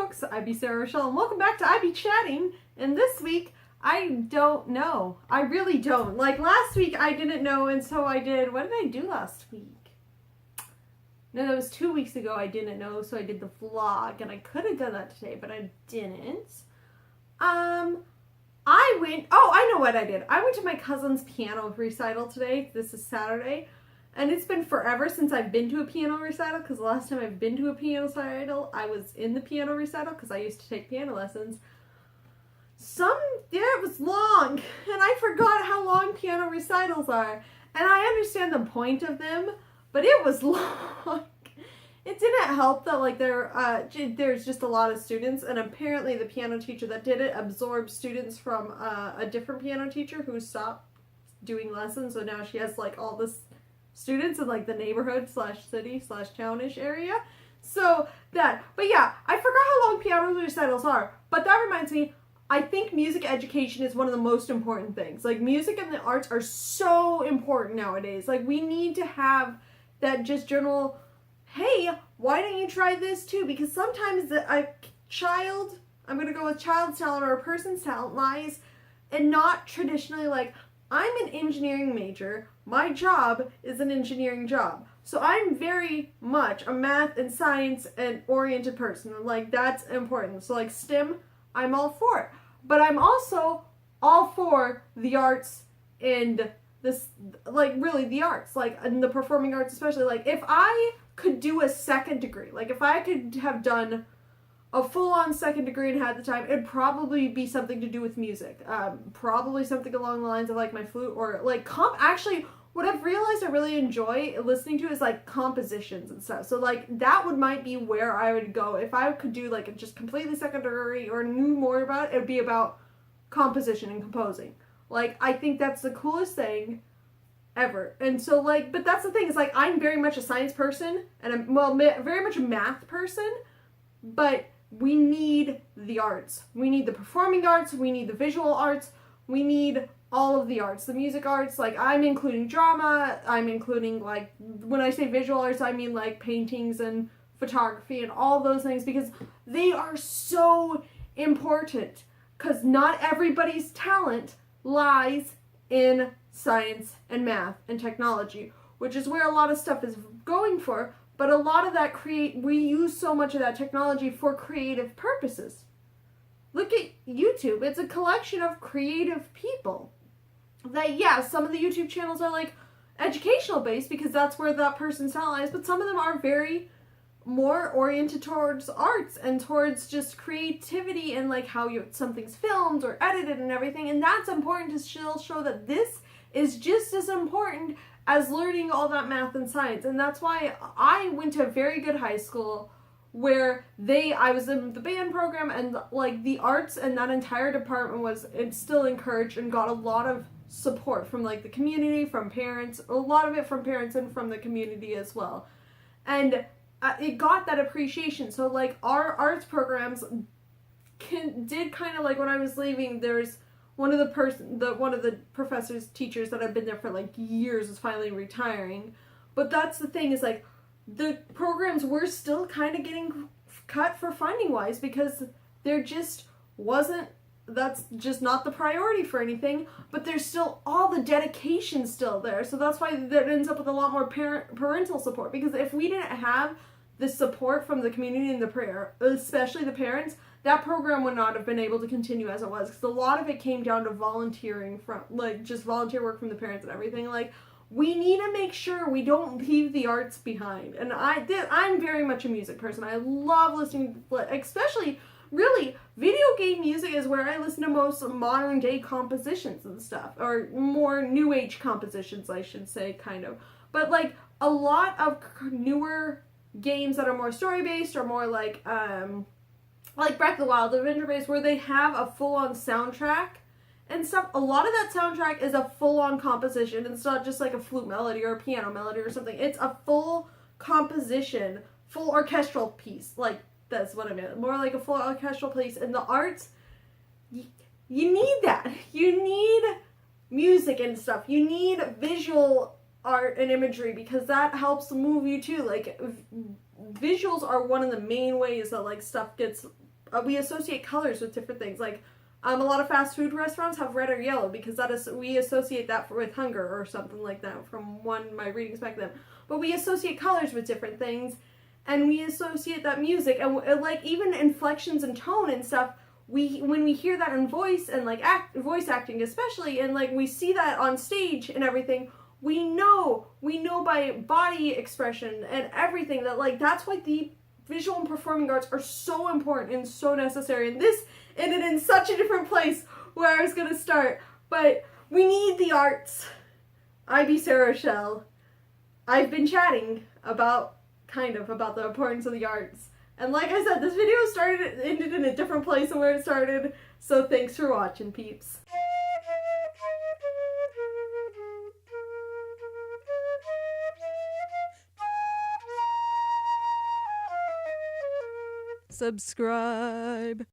folks, IB Sarah Rochelle, and welcome back to IB Chatting. And this week, I don't know. I really don't. Like last week, I didn't know, and so I did. What did I do last week? No, that was 2 weeks ago. I didn't know, so I did the vlog, and I could have done that today, but I didn't. I know what I did. I went to my cousin's piano recital today. This is Saturday. And it's been forever since I've been to a piano recital, because the last time I've been to a piano recital, I was in the piano recital, because I used to take piano lessons. It was long, and I forgot how long piano recitals are. And I understand the point of them, but it was long. It didn't help that, like, there's just a lot of students, and apparently the piano teacher that did it absorbed students from a different piano teacher who stopped doing lessons, so now she has, like, all this students in like the neighborhood / city / townish area. But yeah, I forgot how long piano recitals are. But that reminds me, I think music education is one of the most important things. Like, music and the arts are so important nowadays. Like, we need to have that just general, hey, why don't you try this too? Because sometimes I'm going to go with child's talent or a person's talent lies and not traditionally like, I'm an engineering major. My job is an engineering job. So I'm very much a math and science and oriented person. Like, that's important. So like STEM, I'm all for it. But I'm also all for the arts and this, like, really the arts, like, and the performing arts especially. Like, if I could do a second degree, like if I could have done a full-on second degree and had the time, it'd probably be something to do with music. Probably something along the lines of like my flute or like actually, what I've realized I really enjoy listening to is like compositions and stuff. So like that might be where I would go if I could do like a just completely second degree or knew more about it. It'd be about composition and composing. Like, I think that's the coolest thing ever. And so like, but that's the thing, is like I'm very much a science person and I'm very much a math person, but we need the arts. We need the performing arts. We need the visual arts. We need all of the arts. The music arts, like I'm including drama. I'm including, like, when I say visual arts, I mean like paintings and photography and all those things, because they are so important. Because not everybody's talent lies in science and math and technology, which is where a lot of stuff is going for. But a lot of that we use so much of that technology for creative purposes. Look at YouTube. It's a collection of creative people. That, yeah, some of the YouTube channels are like educational based because that's where that person's talent lies, but some of them are very more oriented towards arts and towards just creativity and like how something's filmed or edited and everything. And that's important to still show that this is just as important as learning all that math and science. And that's why I went to a very good high school where I was in the band program, and like the arts and that entire department it's still encouraged and got a lot of support from like the community, from parents, a lot of it from parents and from the community as well. And it got that appreciation. So like our arts programs did kind of like, when I was leaving, there's one of the teachers that have been there for like years is finally retiring. But that's the thing, is like the programs were still kind of getting cut for funding wise because that's just not the priority for anything, but there's still all the dedication still there. So that's why that ends up with a lot more parental support, because if we didn't have the support from the community and especially the parents, that program would not have been able to continue as it was, because a lot of it came down to volunteering from, like, just volunteer work from the parents and everything. Like, we need to make sure we don't leave the arts behind. And I'm very much a music person. I love listening, especially, really, video game music is where I listen to most modern day compositions and stuff, or more new age compositions, I should say, kind of. But like a lot of newer games that are more story based or more like Breath of the Wild, adventure based, where they have a full on soundtrack and stuff. A lot of that soundtrack is a full on composition. It's not just like a flute melody or a piano melody or something. It's a full composition, full orchestral piece. Like, that's what I meant. More like a full orchestral piece. And the arts, you need that. You need music and stuff. You need visual art and imagery, because that helps move you too. Like, visuals are one of the main ways that like stuff gets we associate colors with different things. Like, a lot of fast food restaurants have red or yellow because that is, we associate that with hunger or something like that from my readings back then. But we associate colors with different things, and we associate that music and like even inflections and tone and stuff. When we hear that in voice and like voice acting especially, and like we see that on stage and everything, we know by body expression and everything that like that's why the visual and performing arts are so important and so necessary. And this ended in such a different place where I was gonna start, but we need the arts. I be Sarah Rochelle. I've been chatting about the importance of the arts. And like I said, this video ended in a different place than where it started, so thanks for watching, peeps. Subscribe.